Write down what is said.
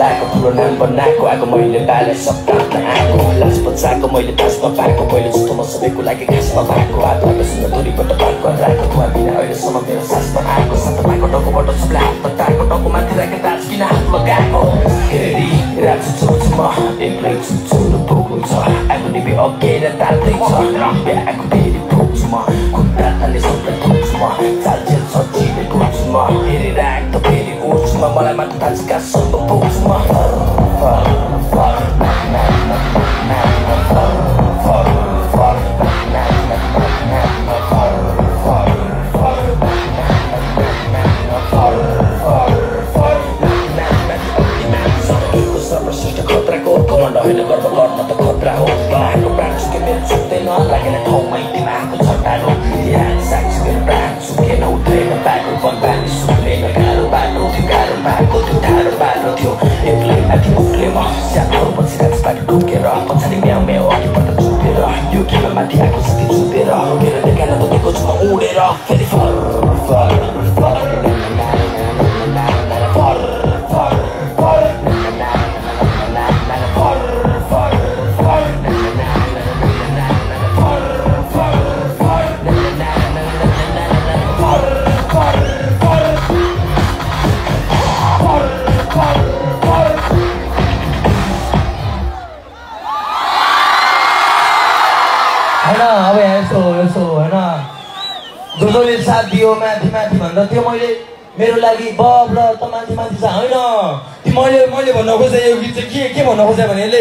बोलाएको ठुलो नाम बनाएको आएको मैले बाले सप्ताहमा आएको लास बचाएको मैले तासमा पाएको पहिलो जस्तो म सबैको लागि घाँसमा पाएको हातबाट सुन्न दूरीबाट पार गरिरहेको धुवा बिना अहिलेसम्म मेरो सासमा आएको साथमा टाउकोबाट सबलाई हात बटाएको टाउको माथि राखेर तास किन हात लगाएको हेरी रात छु म एक्लै छु पुग्नु छ आगो निभे अघेर ताल्दैछ आगो फेरि पुग्छु म खुट्टा ताले सबलाई पुग्छु म चालचेल सजिलै पुग्छु म हेरी राख त फेरि उठ्छु म मलाई मात्र थाहा छ कहाँसम्म पुग्छु म होइन गर्व गर्न त खतरा हो तिमीहरूको प्राण सुके मेरो छुट्दैन लागेन ठाउँमै तिमीहरूको छट्टारो यहाँ साक्षी मेरो प्राण सुकेन उठेन बाटो बनबानी सुक्लेन गाह्रो बाटो थियो गाह्रो बाटो थियो ठाडो बाटो थियो एक्लै माथि उक्ले म स्यापहरू पछि राजबाट ढुकेर पछाडि म्याउ म्याउ अघिबाट छुपेर यो केमा माथि आएको साथी छुपेर रोकेर देखान त दिएको छु म उडेर फेरि अब यसो होइन जसले साथ दियो माथि माथि भन्दा त्यो मैले मेरो लागि बब र त माथि माथि छ होइन मैले भन्न खोजेँ यो गीत चाहिँ के भन्न खोजेँ भने यसले